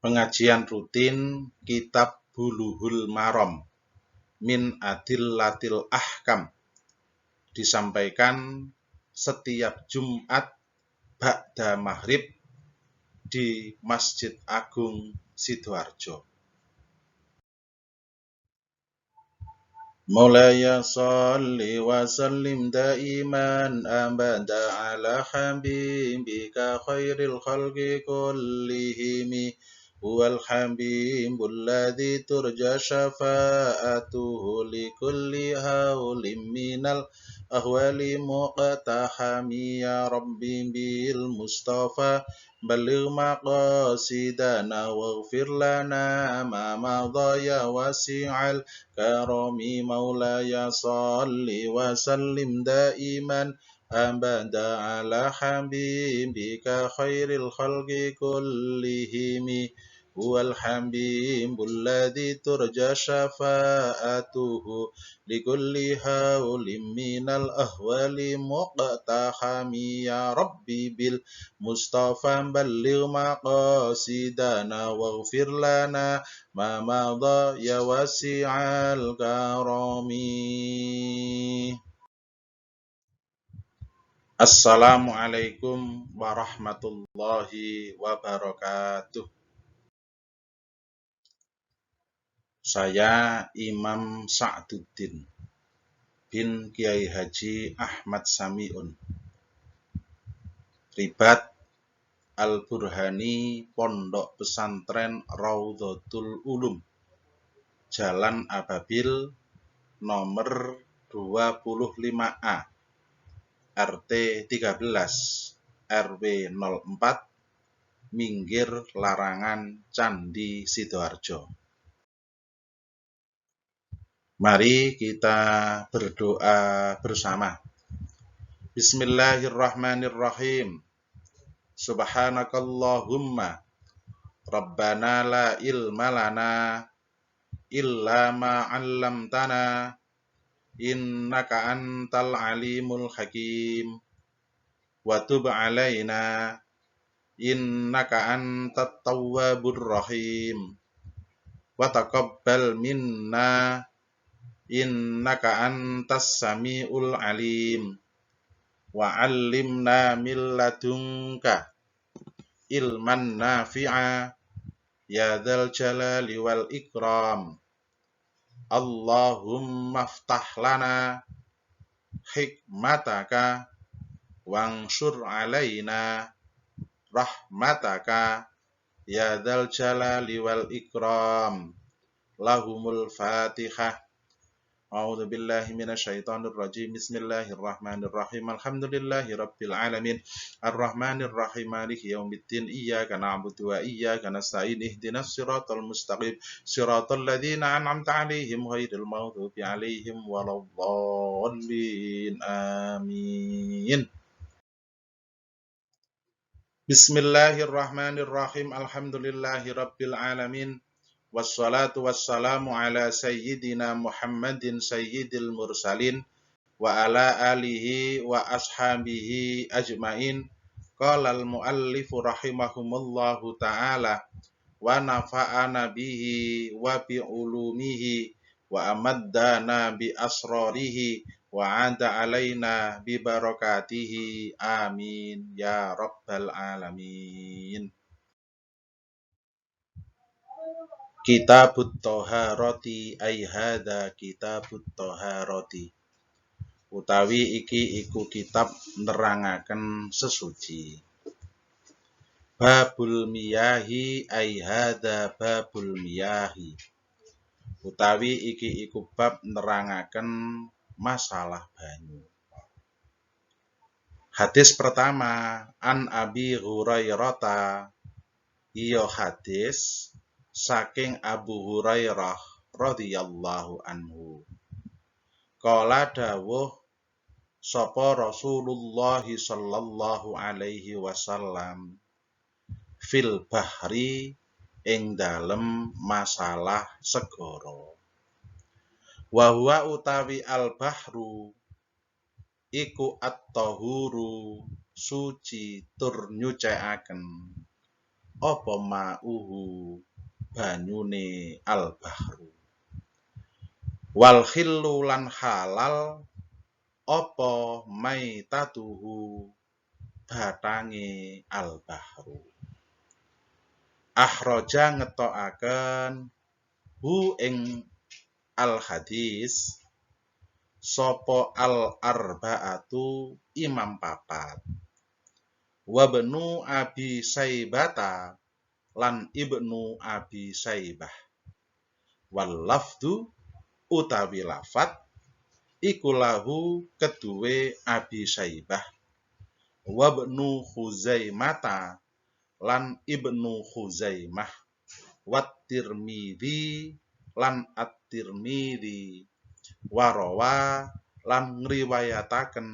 Pengajian rutin Kitab Bulughul Maram min Adillatil Ahkam disampaikan setiap Jumat ba'da maghrib di Masjid Agung Sidoarjo. Maulaya sholli wa sallim daiman abada ala habibika khairil khalqi kullihimi huwal habibul ladzi turja syafa'atuhu likulli haulim minal ahwali muqtahami ya rabbi bil mustafa baligh maqasidana waghfir lana ma madha ya wasi'al karami maulaya salli wa sallim daiman abada ala habibika khairil khalqi kullihimi huwal habibul ladzi turja syafa'atuhu likulli haulim minal ahwali muqtahami ya rabbi bil mustafa balligh maqasidana waghfir lana ma madha ya wasi'al karami. Assalamualaikum warahmatullahi wabarakatuh. Saya Imam Sa'duddin bin Kiai Haji Ahmad Sami'un, Ribat Al-Burhani Pondok Pesantren Raudhatul Ulum, Jalan Ababil nomor 25A, RT 13, RW 04, Minggir Larangan Candi Sidoarjo. Mari kita berdoa bersama. Bismillahirrahmanirrahim. Subhanakallahumma Rabbana la ilma lana illa ma 'allamtana innaka antal alimul hakim wa tub 'alaina innaka antat tawwabur rahim wa taqabbal minna innaka antas samiul alim wa 'allimna min ladunka ilman nafi'a ya dzal jalali wal ikram. Allahumma ftah lana hikmataka wangshur alaina rahmataka ya dzal jalali wal ikram. Lahumul Fatihah. A'udzu billahi minasyaitonir rajim. Bismillahirrahmanirrahim. Alhamdulillahi rabbil alamin. Arrahmanir rahim. Maliki yaumiddin. Iyyaka na'budu wa iyyaka nasta'in. Ihdinas siratal mustaqim. Siratal ladzina an'amta 'alaihim ghairil maghdubi 'alaihim waladdallin. Amin. Bismillahirrahmanirrahim. Alhamdulillahi rabbil alamin. Wassalatu wassalamu ala sayyidina Muhammadin sayyidil mursalin wa ala alihi wa ashabihi ajmain. Qala al-muallifu rahimahumullahu ta'ala wa nafa'ana bihi wa bi ulumihi wa amaddana bi asrarihi wa ada alaina bi barakatihi. Amin ya rabbal alamin. Kitabut Thaharati ay hadza Kitabut Thaharati, utawi iki iku kitab nerangaken sesuci. Babul miyahi ay hadza babul miyahi, utawi iki iku bab nerangaken masalah banyu. Hadis pertama, an Abi Hurairah, iya hadis saking Abu Hurairah radhiyallahu anhu. Qala dawuh sapa Rasulullah sallallahu alaihi wasallam fil bahri ing dalem masalah segara. Wa huwa utawi al bahru iku at-tahuru suci tur nyucikaken apa ma'uhu banyune al-bahru. Wal khillu lan halal apa maitatuhu batange al-bahru. Akhraja ngetokaken hu ing al-hadis sapa al-arba'atu imam papat. Wabnu Abi Saibata lan Ibnu Abi Saibah. Wal lafdu utawi lafat iku lahu keduwe Abi Saibah. Wabnu Khuzaimata lan Ibnu Khuzaimah. Wat Tirmidzi lan At-Tirmidzi. Warawa lan ngriwayataken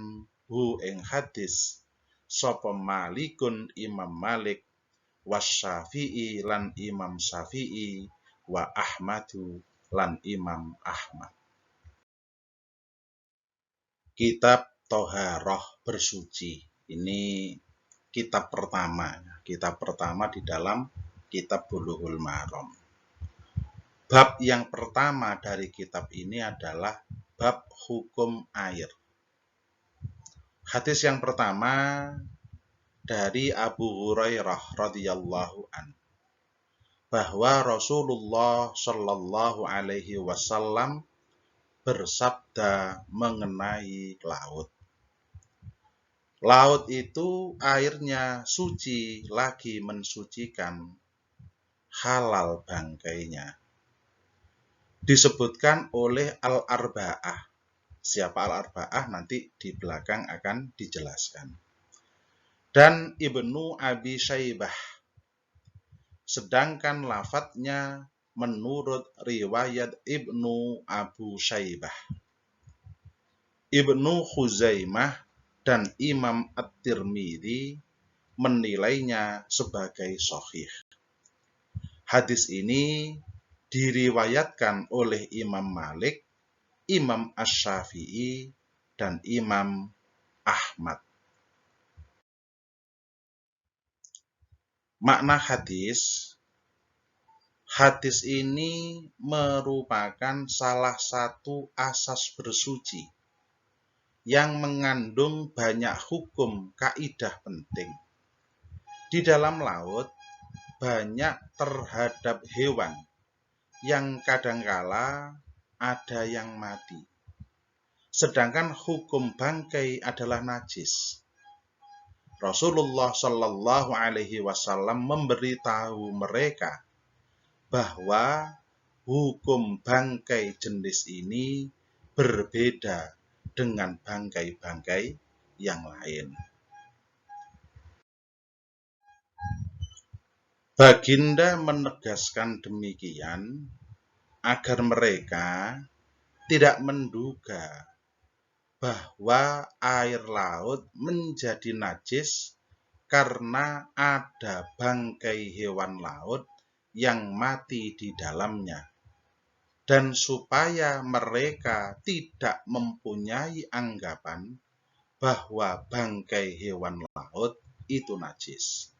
hu ing hadis sapa Malikun Imam Malik wasyafi'i lan Imam Syafi'i wa Ahmadu lan Imam Ahmad. Kitab Toharoh bersuci. Ini kitab pertama di dalam kitab Bulughul Maram. Bab yang pertama dari kitab ini adalah bab hukum air. Hadis yang pertama dari Abu Hurairah radhiyallahu an, bahwa Rasulullah Shallallahu alaihi wasallam bersabda mengenai laut. Laut itu airnya suci, lagi mensucikan, halal bangkainya. Disebutkan oleh Al-Arba'ah. Siapa Al-Arba'ah nanti di belakang akan dijelaskan. Dan Ibnu Abi Saibah. Sedangkan lafadznya menurut riwayat Ibnu Abu Saibah. Ibnu Khuzaimah dan Imam At-Tirmidzi menilainya sebagai sahih. Hadis ini diriwayatkan oleh Imam Malik, Imam Asy-Syafi'i, dan Imam Ahmad. Makna hadis ini merupakan salah satu asas bersuci yang mengandung banyak hukum kaidah penting. Di dalam laut banyak terhadap hewan yang kadangkala ada yang mati. Sedangkan hukum bangkai adalah najis. Rasulullah Shallallahu alaihi wasallam memberitahu mereka bahwa hukum bangkai jenis ini berbeda dengan bangkai-bangkai yang lain. Baginda menegaskan demikian agar mereka tidak menduga bahwa air laut menjadi najis karena ada bangkai hewan laut yang mati di dalamnya, dan supaya mereka tidak mempunyai anggapan bahwa bangkai hewan laut itu najis.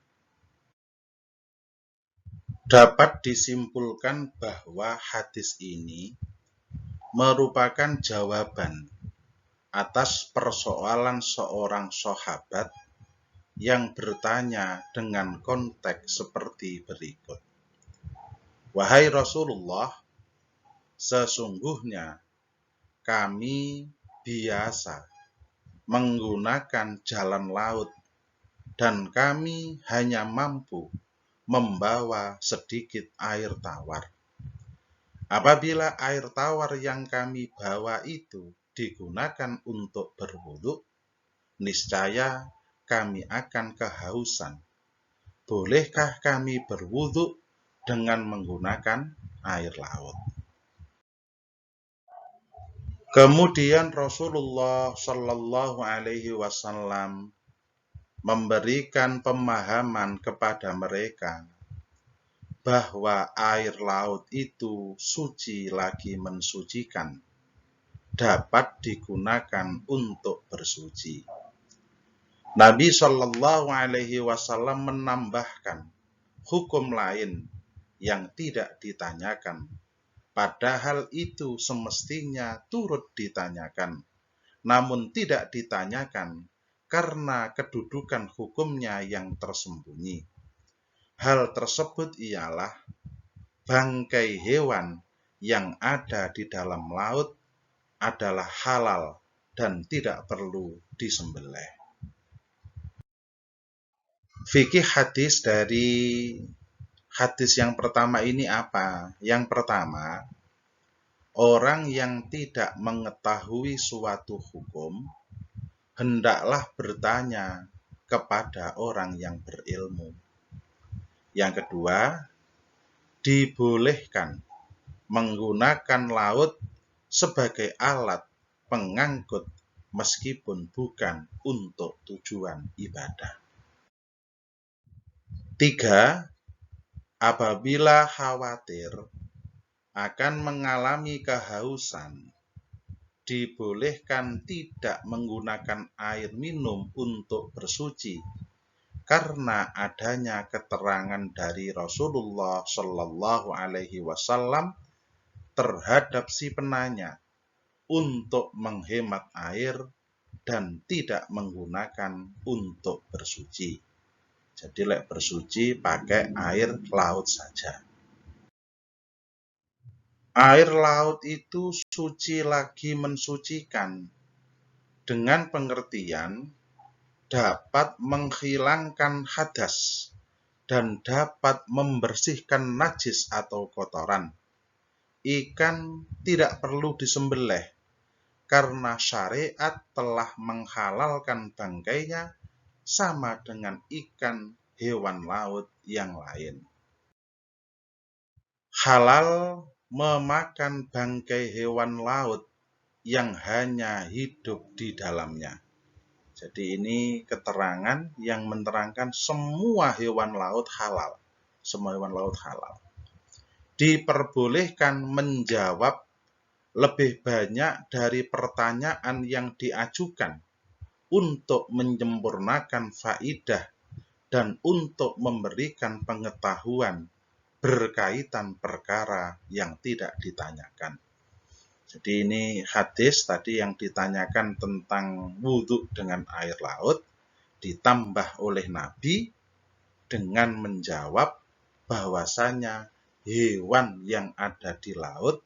Dapat disimpulkan bahwa hadis ini merupakan jawaban atas persoalan seorang sahabat yang bertanya dengan konteks seperti berikut. Wahai Rasulullah, sesungguhnya kami biasa menggunakan jalan laut dan kami hanya mampu membawa sedikit air tawar. Apabila air tawar yang kami bawa itu digunakan untuk berwudu, niscaya kami akan kehausan. Bolehkah kami berwudu dengan menggunakan air laut? Kemudian Rasulullah Shallallahu alaihi wasallam memberikan pemahaman kepada mereka bahwa air laut itu suci lagi mensucikan, dapat digunakan untuk bersuci. Nabi Shallallahu alaihi wasallam menambahkan hukum lain yang tidak ditanyakan, padahal itu semestinya turut ditanyakan, namun tidak ditanyakan karena kedudukan hukumnya yang tersembunyi. Hal tersebut ialah bangkai hewan yang ada di dalam laut adalah halal dan tidak perlu disembelih. Fikih hadis dari hadis yang pertama ini apa? Yang pertama, orang yang tidak mengetahui suatu hukum hendaklah bertanya kepada orang yang berilmu. Yang kedua, dibolehkan menggunakan laut sebagai alat pengangkut meskipun bukan untuk tujuan ibadah. 3. Apabila khawatir akan mengalami kehausan, dibolehkan tidak menggunakan air minum untuk bersuci karena adanya keterangan dari Rasulullah Shallallahu Alaihi Wasallam terhadap si penanya untuk menghemat air dan tidak menggunakan untuk bersuci. Jadi bersuci pakai air laut saja. Air laut itu suci lagi mensucikan, dengan pengertian dapat menghilangkan hadas dan dapat membersihkan najis atau kotoran. Ikan tidak perlu disembelih karena syariat telah menghalalkan bangkainya sama dengan ikan hewan laut yang lain. Halal memakan bangkai hewan laut yang hanya hidup di dalamnya. Jadi ini keterangan yang menerangkan semua hewan laut halal. Semua hewan laut halal. Diperbolehkan menjawab lebih banyak dari pertanyaan yang diajukan untuk menyempurnakan faidah dan untuk memberikan pengetahuan berkaitan perkara yang tidak ditanyakan. Jadi ini hadis tadi yang ditanyakan tentang wudhu dengan air laut ditambah oleh Nabi dengan menjawab bahwasanya hewan yang ada di laut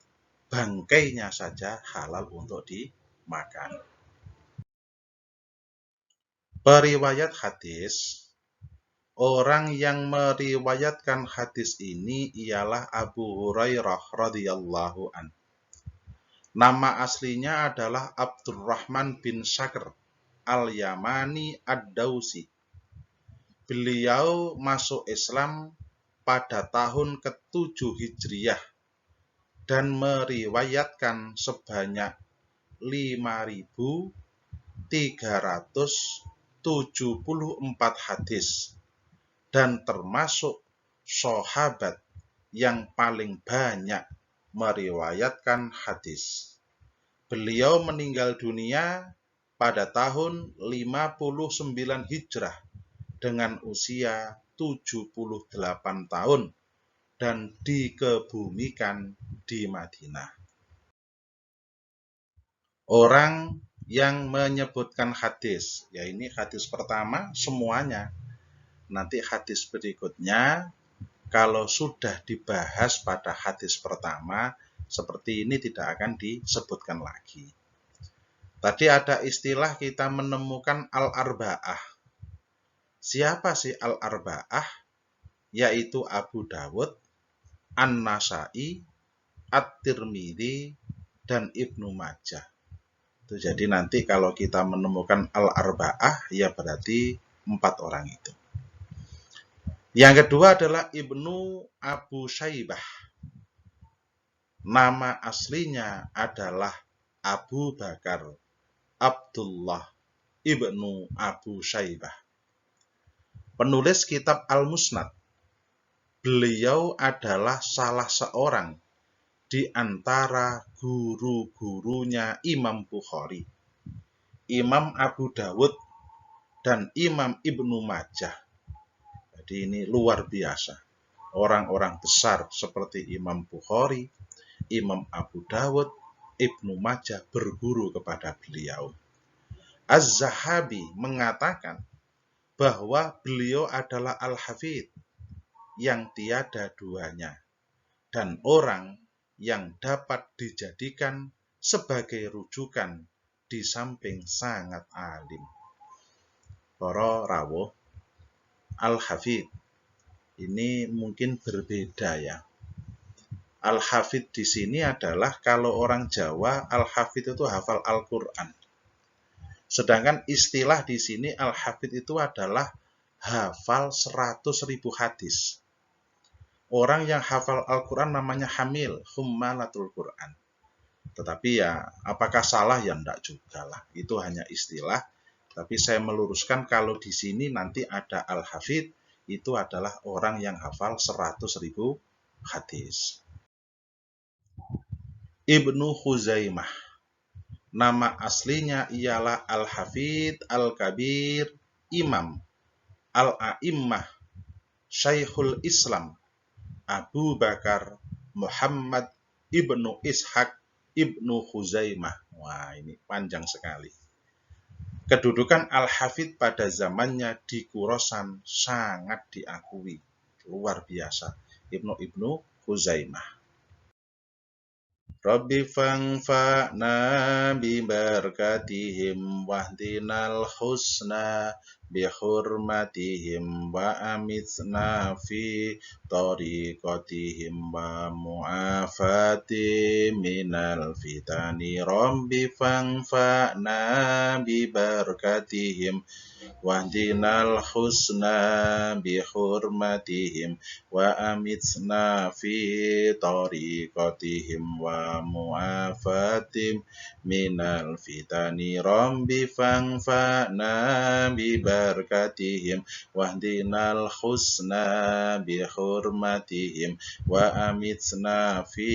bangkainya saja halal untuk dimakan. Periwayat hadis, orang yang meriwayatkan hadis ini ialah Abu Hurairah radhiyallahu anhu. Nama aslinya adalah Abdurrahman bin Sakhr al-Yamani ad-Dausi. Beliau masuk Islam pada tahun ke-7 Hijriyah dan meriwayatkan sebanyak 5.374 hadis dan termasuk sahabat yang paling banyak meriwayatkan hadis. Beliau meninggal dunia pada tahun 59 Hijrah dengan usia 78 tahun dan dikebumikan di Madinah. Orang yang menyebutkan hadis, ya ini hadis pertama semuanya. Nanti hadis berikutnya kalau sudah dibahas pada hadis pertama seperti ini tidak akan disebutkan lagi. Tadi ada istilah kita menemukan al-arba'ah. Siapa sih al-arba'ah? Yaitu Abu Dawud, An-Nasa'i, At-Tirmidzi, dan Ibnu Majah. Jadi nanti kalau kita menemukan al-arba'ah ya berarti 4 orang itu. Yang kedua adalah Ibnu Abu Syaibah. Nama aslinya adalah Abu Bakar Abdullah Ibnu Abu Syaibah. Penulis kitab Al-Musnad. Beliau adalah salah seorang di antara guru-gurunya Imam Bukhari, Imam Abu Dawud, dan Imam Ibnu Majah. Jadi ini luar biasa. orang-orang besar seperti Imam Bukhari, Imam Abu Dawud, Ibnu Majah berguru kepada beliau. Az-Zahabi mengatakan bahwa beliau adalah Al-Hafidh yang tiada duanya dan orang yang dapat dijadikan sebagai rujukan di samping sangat alim. Para rawuh, Al-Hafidh ini mungkin berbeda ya. Al-Hafidh di sini adalah kalau orang Jawa, Al-Hafidh itu hafal Al-Qur'an. Sedangkan istilah di sini Al-Hafidh itu adalah hafal 100.000 hadis. Orang yang hafal Al-Qur'an namanya hamil, hummalatul Qur'an. Tetapi ya, apakah salah? Ya enggak juga lah. Itu hanya istilah. Tapi saya meluruskan kalau di sini nanti ada Al-Hafidh, itu adalah orang yang hafal 100.000 hadis. Ibnu Khuzaimah. Nama aslinya ialah Al-Hafidh Al-Kabir Imam Al-A'immah Syekhul Islam Abu Bakar Muhammad Ibnu Ishaq Ibnu Khuzaimah. Wah, ini panjang sekali. Kedudukan Al-Hafidh pada zamannya di Khurasan sangat diakui. Luar biasa. Ibnu Khuzaimah. Rabbi fangfa'na bibarakatihim wahdinal husna bihurmatihim wa amitsna fi tariqatihim wa mu'afati minal fitani. Rabbi fangfa'na bibarakatihim wahdinal husna bihurmatihim wa amitsna fi tariqatihim wa mu'afatim minal fitani. Rabbi fangfa'na bibarakatihim wahdinal husna bihurmatihim wa amitsna fi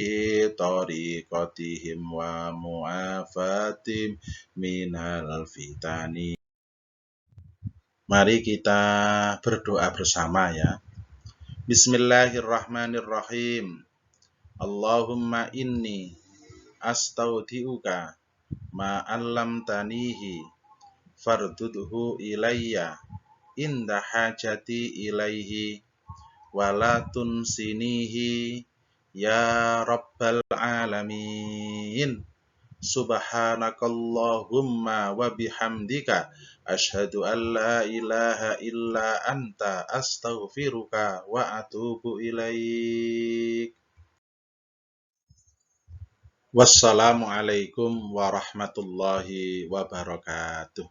tariqatihim wa mu'afatim minal fitani. Mari kita berdoa bersama ya. Bismillahirrahmanirrahim. Allahumma inni astaudi'uka ma 'allamtanihi fardudhu ilayya inda hajati ilaihi wala tunsinihi ya rabbal alamin. Subhanakallahumma wa bihamdika asyhadu an la ilaha illa anta astaghfiruka wa atubu ilaik. Wassalamualaikum warahmatullahi wabarakatuh.